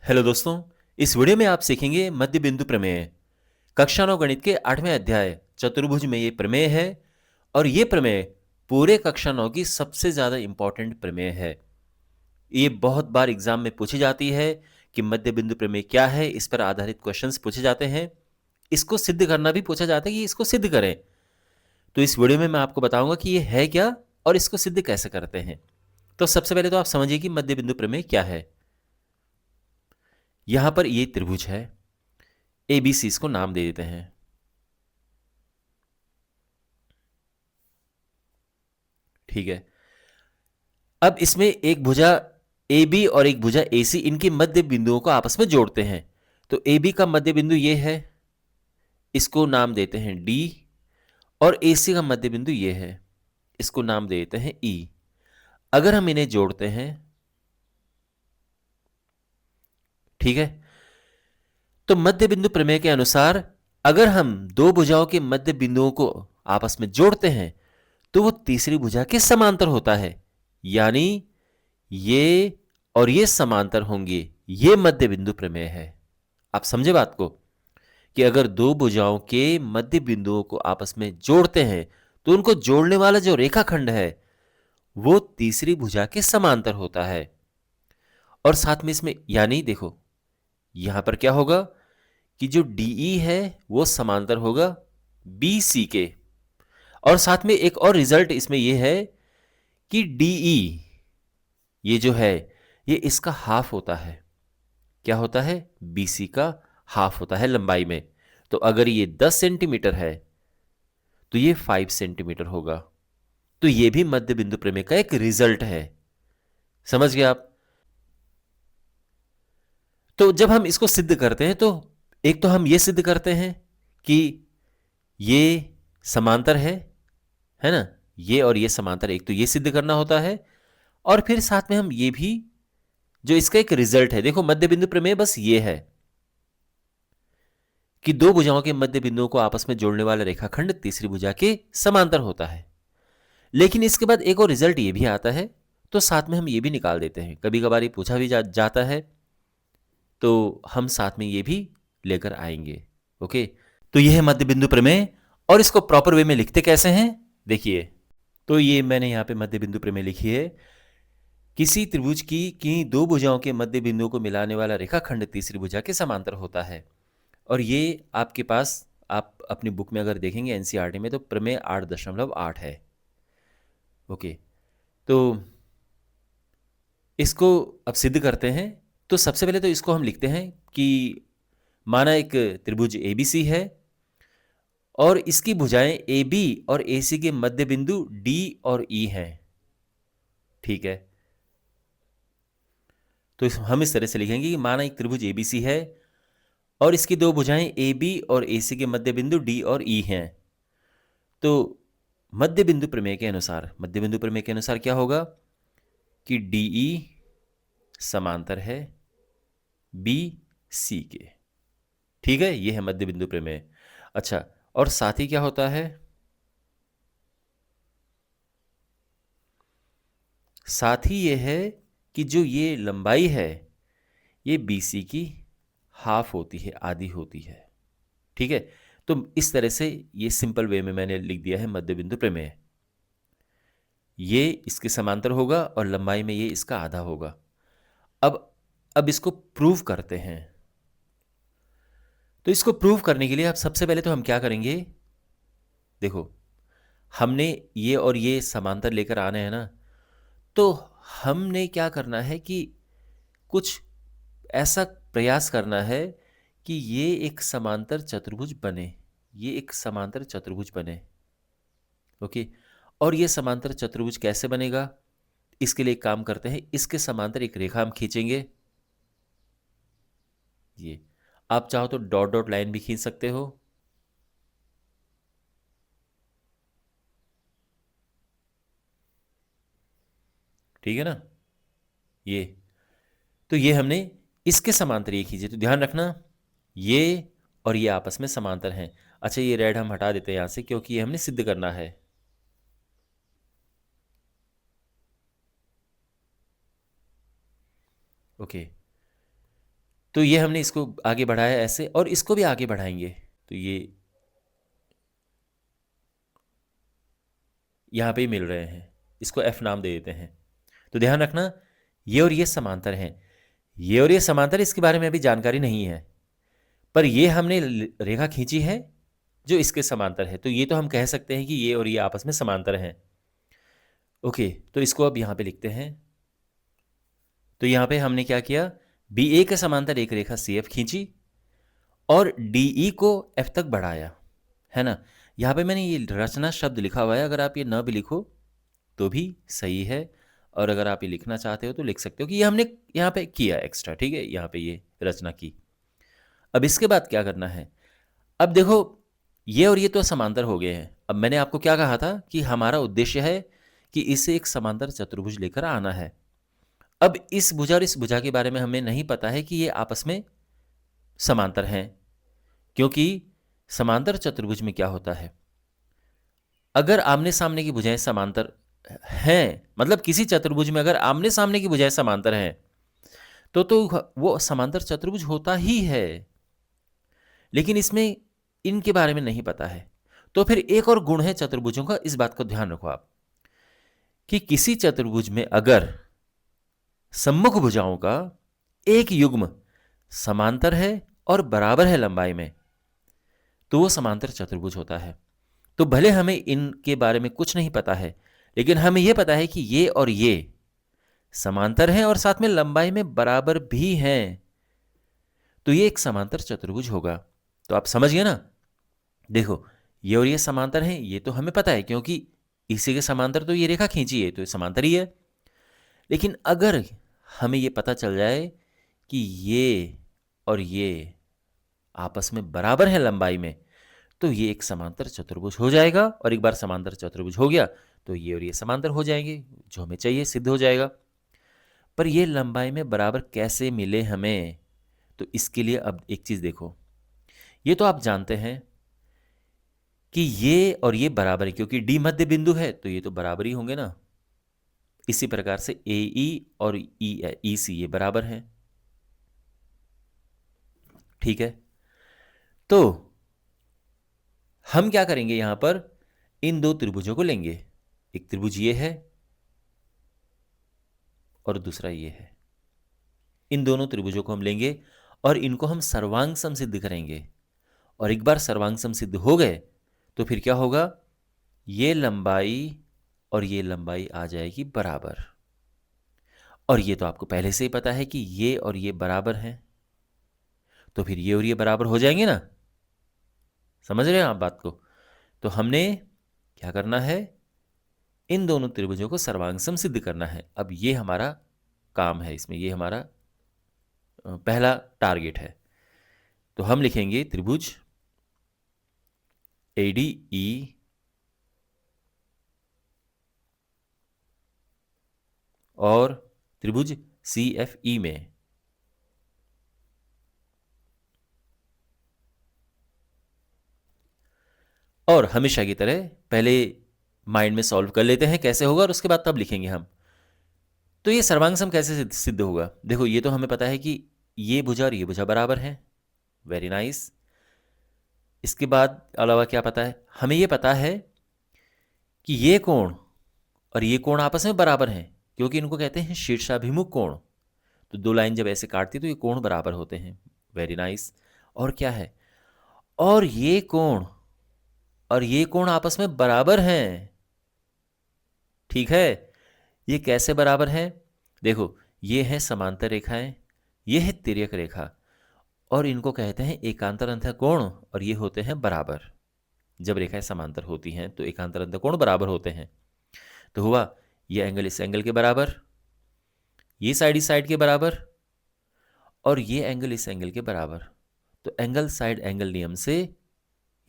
Hello दोस्तों। इस video में आप सीखेंगे मध्य बिंदु प्रमेय। कक्षा 9 गणित के 8वें अध्याय चतुर्भुज में ये प्रमेय है और ये प्रमेय पूरे कक्षा 9 की सबसे ज़्यादा इंपॉर्टेंट प्रमेय है। ये बहुत बार एग्जाम में पूछी जाती है कि मध्य बिंदु प्रमेय क्या है। इस पर आधारित क्वेश्चंस पूछे जाते हैं। इसको सिद्ध करना भी पूछा जाता है कि इसको सिद्ध करें। तो इस वीडियो में मैं आपको बताऊंगा कि ये है क्या और इसको सिद्ध कैसे करते हैं। तो सबसे पहले तो आप समझिए कि मध्य बिंदु प्रमेय क्या है। यहां पर ये त्रिभुज है, एबीसी इसको नाम दे देते हैं। ठीक है। अब इसमें एक भुजा ए बी और एक भुजा ए सी, इनके मध्य बिंदुओं को आपस में जोड़ते हैं। तो ए बी का मध्य बिंदु ये है, इसको नाम देते हैं डी। और ए सी का मध्य बिंदु ये है, इसको नाम देते हैं ई। अगर हम इन्हें जोड़ते हैं, ठीक है, तो मध्य बिंदु प्रमेय के अनुसार अगर हम दो भुजाओं के मध्य बिंदुओं को आपस में जोड़ते हैं तो वो तीसरी भुजा के समांतर होता है। यानी ये और ये समांतर होंगे। ये मध्य बिंदु प्रमेय है। आप समझे बात को कि अगर दो भुजाओं के मध्य बिंदुओं को आपस में जोड़ते हैं तो उनको जोड़ने वाला जो रेखाखंड है वो तीसरी भुजा के समांतर होता है। और साथ में इसमें यानी देखो, यहां पर क्या होगा कि जो डीई है वो समांतर होगा बी सी के। और साथ में एक और रिजल्ट इसमें यह है कि डीई ये जो है ये इसका हाफ होता है। क्या होता है? बीसी का हाफ होता है लंबाई में। तो अगर ये 10 सेंटीमीटर है तो ये 5 सेंटीमीटर होगा। तो ये भी मध्य बिंदु प्रमेय का एक रिजल्ट है। समझ गए आप? तो जब हम इसको सिद्ध करते हैं तो एक तो हम ये सिद्ध करते हैं कि ये समांतर है ना? ये और ये समांतर, एक तो ये सिद्ध करना होता है। और फिर साथ में हम ये भी, जो इसका एक रिजल्ट है, देखो मध्य बिंदु प्रमेय बस ये है कि दो भुजाओं के मध्य बिंदुओं को आपस में जोड़ने वाला रेखाखंड तीसरी भुजा के समांतर होता है। लेकिन इसके बाद एक और रिजल्ट ये भी आता है, तो साथ में हम ये भी निकाल देते हैं। कभी कभार ये पूछा भी जाता है, तो हम साथ में ये भी लेकर आएंगे। ओके। तो ये है मध्य बिंदु प्रमेय। और इसको प्रॉपर वे में लिखते कैसे हैं, देखिए। तो ये मैंने यहां पे मध्य बिंदु प्रमेय लिखी है। किसी त्रिभुज की दो भुजाओं के मध्य बिंदुओं को मिलाने वाला रेखाखंड तीसरी भुजा के समांतर होता है। और ये आपके पास, आप अपनी बुक में अगर देखेंगे एनसीईआरटी में, तो प्रमेय 8.8 है। ओके। तो इसको अब सिद्ध करते हैं। तो सबसे पहले तो इसको हम लिखते हैं कि माना एक त्रिभुज एबीसी है और इसकी भुजाएं ए बी और ए सी के मध्य बिंदु डी और ई हैं। ठीक है। तो हम इस तरह से लिखेंगे कि माना एक त्रिभुज एबीसी है और इसकी दो भुजाएं ए बी और ए सी के मध्य बिंदु डी और ई हैं। तो मध्य बिंदु प्रमेय के अनुसार, मध्य बिंदु प्रमेय के अनुसार क्या होगा कि डीई समांतर है बी सी के। ठीक है, ये है मध्य बिंदु प्रमेय। अच्छा, और साथ ही क्या होता है? साथ ही ये है कि जो ये लंबाई है ये बी सी की हाफ होती है, आधी होती है। ठीक है। तो इस तरह से ये सिंपल वे में मैंने लिख दिया है मध्य बिंदु प्रमेय। ये इसके समांतर होगा और लंबाई में ये इसका आधा होगा। अब अब इसको प्रूव करते हैं। तो इसको प्रूव करने के लिए आप सबसे पहले तो हम क्या करेंगे, देखो, हमने ये और ये समांतर लेकर आने हैं ना। तो हमने क्या करना है कि कुछ ऐसा प्रयास करना है कि ये एक समांतर चतुर्भुज बने। ये एक समांतर चतुर्भुज बने। ओके। और ये समांतर चतुर्भुज कैसे बनेगा? इसके लिए एक काम करते हैं, इसके समांतर एक रेखा हम खींचेंगे। ये आप चाहो तो डॉट डॉट लाइन भी खींच सकते हो। ठीक है ना? ये, तो ये हमने इसके समांतर ये खींचे। तो ध्यान रखना, ये और ये आपस में समांतर हैं। अच्छा, ये रेड हम हटा देते हैं यहां से क्योंकि ये हमने सिद्ध करना है। ओके। तो ये हमने इसको आगे बढ़ाया ऐसे, और इसको भी आगे बढ़ाएंगे। तो ये यहाँ पे ही मिल रहे हैं, इसको एफ नाम दे देते हैं। तो ध्यान रखना, ये और ये समांतर हैं। ये और ये समांतर, इसके बारे में अभी जानकारी नहीं है, पर ये हमने रेखा खींची है जो इसके समांतर है, तो ये तो हम कह सकते हैं कि ये और ये आपस में समांतर हैं। ओके, तो इसको अब यहाँ पे लिखते हैं। तो यहाँ पे हमने क्या किया, बी ए के समांतर एक रेखा सी एफ खींची और डी ई को एफ तक बढ़ाया, है ना। यहाँ पे मैंने ये रचना शब्द लिखा हुआ है, अगर आप ये न भी लिखो तो भी सही है, और अगर आप ये लिखना चाहते हो तो लिख सकते हो कि ये हमने यहाँ पे किया एक्स्ट्रा, ठीक है, यहाँ पे ये रचना की। अब इसके बाद क्या करना है, अब देखो ये और ये तो समांतर हो गए हैं। अब मैंने आपको क्या कहा था कि हमारा उद्देश्य है कि इसे एक समांतर चतुर्भुज लेकर आना है। अब इस भुजा और इस भुजा के बारे में हमें नहीं पता है कि ये आपस में समांतर हैं, क्योंकि समांतर चतुर्भुज में क्या होता है, अगर आमने सामने की भुजाएं समांतर हैं, मतलब किसी चतुर्भुज में अगर आमने सामने की भुजाएं समांतर हैं, तो वो समांतर चतुर्भुज होता ही है। लेकिन इसमें इनके बारे में नहीं पता है। तो फिर एक और गुण है चतुर्भुजों का, इस बात का ध्यान रखो आप, कि किसी चतुर्भुज में अगर सम्मुख भुजाओं का एक युग्म समांतर है और बराबर है लंबाई में, तो वो समांतर चतुर्भुज होता है। तो भले हमें इनके बारे में कुछ नहीं पता है, लेकिन हमें यह पता है कि ये और ये समांतर हैं और साथ में लंबाई में बराबर भी हैं, तो ये एक समांतर चतुर्भुज होगा। तो आप समझ गए ना। देखो, ये और ये समांतर हैं, ये तो हमें पता है, क्योंकि इसी के समांतर तो ये रेखा खींची है, तो ये समांतर ही है। लेकिन अगर हमें ये पता चल जाए कि ये और ये आपस में बराबर है लंबाई में, तो ये एक समांतर चतुर्भुज हो जाएगा, और एक बार समांतर चतुर्भुज हो गया तो ये और ये समांतर हो जाएंगे, जो हमें चाहिए सिद्ध हो जाएगा। पर ये लंबाई में बराबर कैसे मिले हमें, तो इसके लिए अब एक चीज देखो, ये तो आप जानते हैं कि ये और ये बराबर है, क्योंकि डी मध्य बिंदु है तो ये तो बराबर ही होंगे ना। इसी प्रकार से ए ई और ई सी ये बराबर हैं, ठीक है। तो हम क्या करेंगे, यहां पर इन दो त्रिभुजों को लेंगे, एक त्रिभुज ये है और दूसरा ये है। इन दोनों त्रिभुजों को हम लेंगे और इनको हम सर्वांग सम सिद्ध करेंगे, और एक बार सर्वांग सम सिद्ध हो गए तो फिर क्या होगा, ये लंबाई और ये लंबाई आ जाएगी बराबर। और ये तो आपको पहले से ही पता है कि ये और ये बराबर हैं, तो फिर ये और ये बराबर हो जाएंगे ना। समझ रहे हैं आप बात को। तो हमने क्या करना है, इन दोनों त्रिभुजों को सर्वांग सम सिद्ध करना है। अब ये हमारा काम है, इसमें ये हमारा पहला टारगेट है। तो हम लिखेंगे त्रिभुज ADE और त्रिभुज CFE में और हमेशा की तरह पहले माइंड में सॉल्व कर लेते हैं कैसे होगा, और उसके बाद तब लिखेंगे हम। तो ये सर्वांग सम कैसे सिद्ध होगा, देखो ये तो हमें पता है कि ये भुजा और ये भुजा बराबर है, वेरी नाइस। इसके बाद अलावा क्या पता है, हमें ये पता है कि ये कोण और ये कोण आपस में बराबर हैं, क्योंकि इनको कहते हैं शीर्षाभिमुख कोण। तो दो लाइन जब ऐसे काटती तो ये कोण बराबर होते हैं, वेरी नाइस। और क्या है, और ये कोण और ये कोण आपस में बराबर हैं, ठीक है। ये कैसे बराबर हैं, देखो ये है समांतर रेखाएं, ये है तिर्यक रेखा, और इनको कहते हैं एकांतर अंतः कोण, और ये होते हैं बराबर। जब रेखाएं समांतर होती हैं तो एकांतर अंतः कोण बराबर होते हैं। तो हुआ ये एंगल इस एंगल के बराबर, ये साइड इस साइड के बराबर, और ये एंगल इस एंगल के बराबर। तो एंगल साइड एंगल नियम से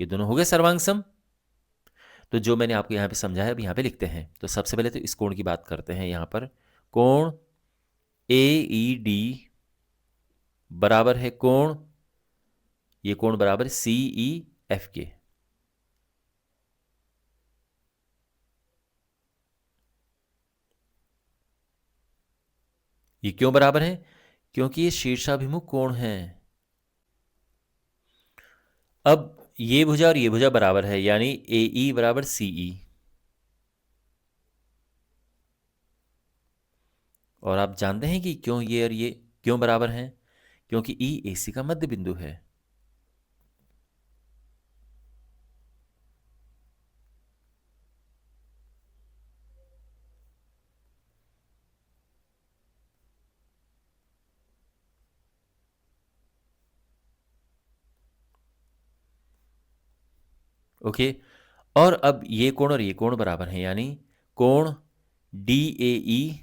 ये दोनों हो गए सर्वांग सम। तो जो मैंने आपको यहाँ पे समझाया अब यहाँ पे लिखते हैं। तो सबसे पहले तो इस कोण की बात करते हैं। यहाँ पर कोण AED बराबर है कोण, ये कोण बराबर CEF के। ये क्यों बराबर है, क्योंकि ये शीर्षाभिमुख कोण है। अब ये भुजा और ये भुजा बराबर है, यानी ए ई बराबर सी ई। और आप जानते हैं कि क्यों ये और ये क्यों बराबर हैं? क्योंकि ई ए सी का मध्य बिंदु है। ओके, और अब ये कोण और ये कोण बराबर हैं, यानी कोण डी ए ई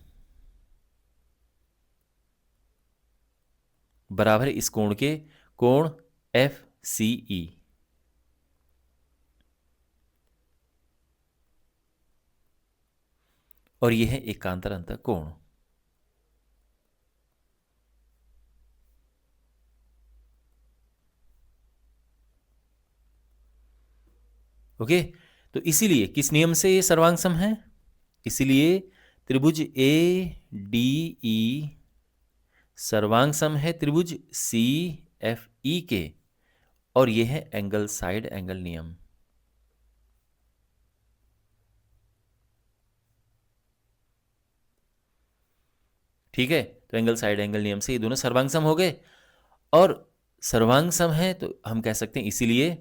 बराबर है इस कोण के कोण एफ सी ई। और ये है एकांतर अंतः कोण। ओके, तो इसीलिए किस नियम से ये सर्वांग सम है? इसीलिए त्रिभुज ए डी ई सर्वांग सम है त्रिभुज सी एफ ई के, और ये है एंगल साइड एंगल नियम। ठीक है, तो एंगल साइड एंगल नियम से ये दोनों सर्वांग सम हो गए। और सर्वांग सम है तो हम कह सकते हैं इसीलिए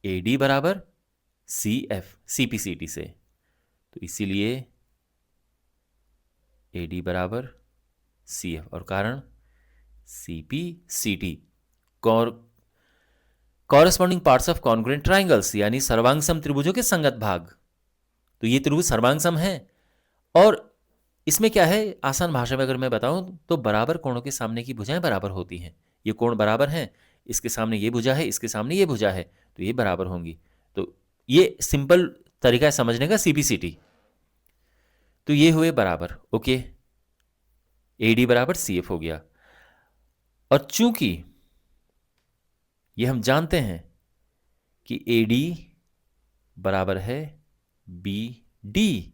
ए डी बराबर C F C P C T से। तो इसीलिए ए डी बराबर सी एफ, और कारण C P C T corresponding parts of congruent triangles, यानी सर्वांग सम त्रिभुजों के संगत भाग। तो ये त्रिभुज सर्वांग सम है। और इसमें क्या है, आसान भाषा में अगर मैं बताऊं तो बराबर कोणों के सामने की भुजाएं बराबर होती हैं। ये कोण बराबर हैं, इसके सामने ये भुजा है, इसके सामने ये भुजा है, तो ये बराबर होंगी। तो ये सिंपल तरीका है समझने का, सीपीसीटी। तो ये हुए बराबर। ओके, ए डी बराबर सी एफ हो गया। और चूंकि ये हम जानते हैं कि ए डी बराबर है बी डी,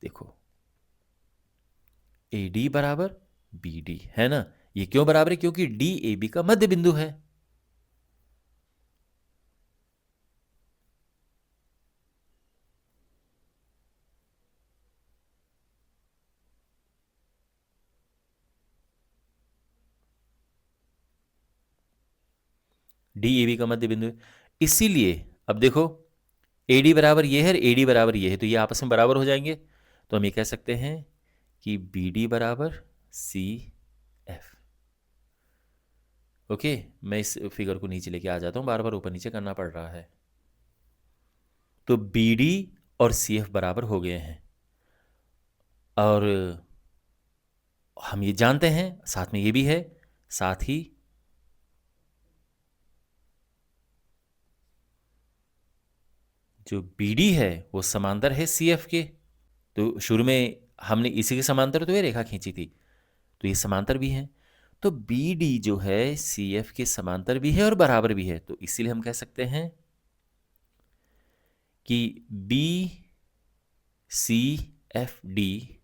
देखो ए डी बराबर बी डी है ना। ये क्यों बराबर है? क्योंकि डी ए बी का मध्य बिंदु है। डी ए बी का मध्य बिंदु है, इसीलिए अब देखो ए डी बराबर ये है, ए डी बराबर ये है, तो ये आपस में बराबर हो जाएंगे। तो हम ये कह सकते हैं कि बी डी बराबर सी एफ। ओके, मैं इस फिगर को नीचे लेके आ जाता हूं, बार बार ऊपर नीचे करना पड़ रहा है। तो बी डी और सी एफ बराबर हो गए हैं। और हम ये जानते हैं, साथ में ये भी है, साथ ही जो बी डी है वो समांतर है सी एफ के। तो शुरू में हमने इसी के समांतर तो ये रेखा खींची थी, तो ये समांतर भी है। तो बी डी जो है सी एफ के समांतर भी है और बराबर भी है। तो इसीलिए हम कह सकते हैं कि बी सी एफ डी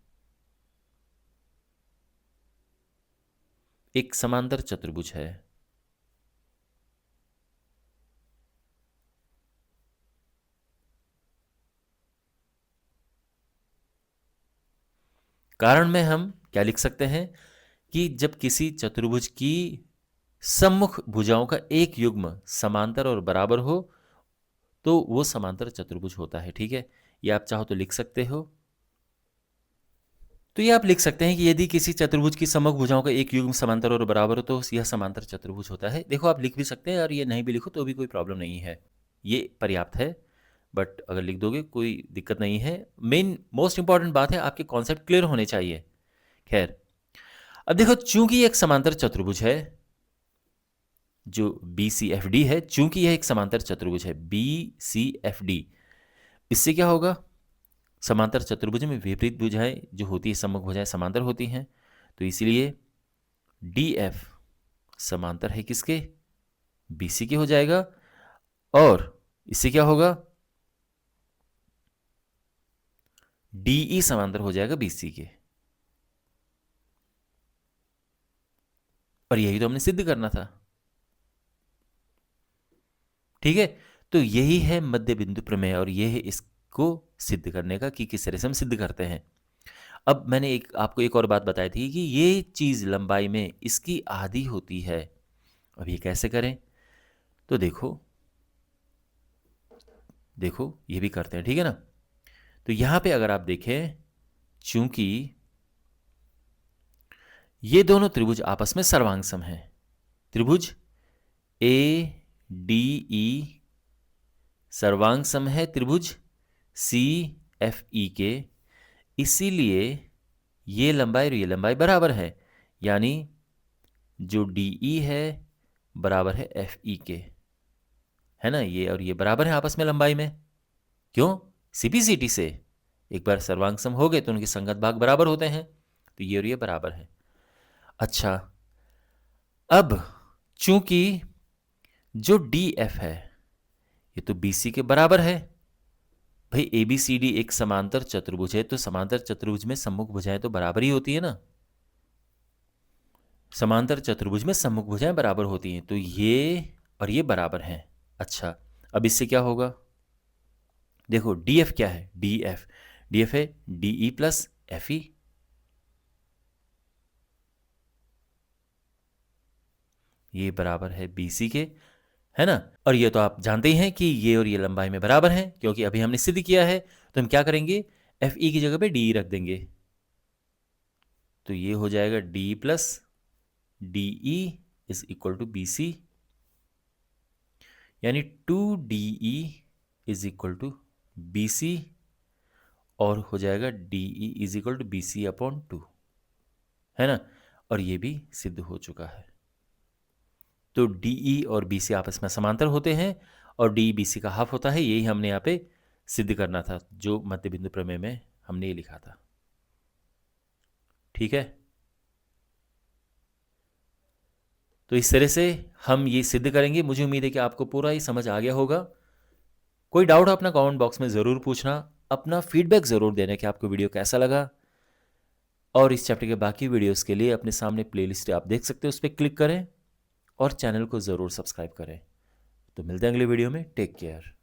एक समांतर चतुर्भुज है। कारण में हम क्या लिख सकते हैं कि जब किसी चतुर्भुज की सम्मुख भुजाओं का एक युग्म समांतर और बराबर हो तो वो समांतर चतुर्भुज होता है। ठीक है, ये आप चाहो तो लिख सकते हो। तो ये आप लिख सकते हैं कि यदि किसी चतुर्भुज की सम्मुख भुजाओं का एक युग्म समांतर और बराबर हो तो यह समांतर चतुर्भुज होता है। देखो, आप लिख भी सकते हैं और ये नहीं भी लिखो तो भी कोई प्रॉब्लम नहीं है, ये पर्याप्त है। बट अगर लिख दोगे कोई दिक्कत नहीं है। मेन मोस्ट इंपॉर्टेंट बात है आपके कॉन्सेप्ट क्लियर होने चाहिए। खैर, अब देखो, चूंकि ये एक समांतर चतुर्भुज है जो बी सी एफ डी है, चूंकि यह एक समांतर चतुर्भुज है बी सी एफ डी, इससे क्या होगा, समांतर चतुर्भुज में विपरीत भुजाएं जो होती है, सम्मुख भुजाएं समांतर होती हैं। तो इसीलिए डी एफ समांतर है किसके, बी सी के हो जाएगा। और इससे क्या होगा, डी ई समांतर हो जाएगा बी सी के। और यही तो हमने सिद्ध करना था। ठीक है, तो यही है मध्य बिंदु प्रमेय और यह है इसको सिद्ध करने का कि किस तरह से हम सिद्ध करते हैं। अब मैंने आपको एक और बात बताई थी कि ये चीज़ लंबाई में इसकी आधी होती है। अब ये कैसे करें? तो देखो देखो ये भी करते हैं, ठीक है ना। तो यहां पे अगर आप देखें, चूंकि ये दोनों त्रिभुज आपस में सर्वांग हैं, त्रिभुज ए डी ई सर्वांग सम है त्रिभुज सी एफ ई के, इसीलिए ये लंबाई और ये लंबाई बराबर है, यानी जो डी ई है बराबर है एफ ई के, है ना। ये और ये बराबर है आपस में लंबाई में। क्यों? सीपीसीटी से एक बार सर्वांग सम हो गए तो उनके संगत भाग बराबर होते हैं, तो ये और ये बराबर है। अच्छा, अब चूंकि जो डी एफ है ये तो बी सी के बराबर है। भाई ए बी सी डी एक समांतर चतुर्भुज है, तो समांतर चतुर्भुज में सम्मुख भुजाएं तो बराबर ही होती है ना। समांतर चतुर्भुज में सम्मुख भुजाएं बराबर होती हैं, तो ये और ये बराबर हैं। अच्छा, अब इससे क्या होगा? देखो डी एफ क्या है? डी एफ है D E plus F E. ये बराबर है बी सी के, है ना। और ये तो आप जानते ही हैं कि ये और ये लंबाई में बराबर हैं, क्योंकि अभी हमने सिद्ध किया है। तो हम क्या करेंगे? एफ ई की जगह पे डी रख देंगे, तो ये हो जाएगा D plus D E is equal to B C, यानी 2DE is equal to B C, और हो जाएगा DE is equal to B C upon 2, है ना। और ये भी सिद्ध हो चुका है। तो DE और BC आपस में समांतर होते हैं और DE BC का हाफ होता है। यही हमने यहाँ पे सिद्ध करना था, जो मध्य बिंदु प्रमेय में हमने ये लिखा था। ठीक है, तो इस तरह से हम ये सिद्ध करेंगे। मुझे उम्मीद है कि आपको पूरा ही समझ आ गया होगा। कोई डाउट हो अपना कमेंट बॉक्स में ज़रूर पूछना, अपना फीडबैक ज़रूर देना कि आपको वीडियो कैसा लगा। और इस चैप्टर के बाकी वीडियोस के लिए अपने सामने प्लेलिस्ट आप देख सकते हो, उस पर क्लिक करें और चैनल को ज़रूर सब्सक्राइब करें। तो मिलते हैं अगले वीडियो में। Take care.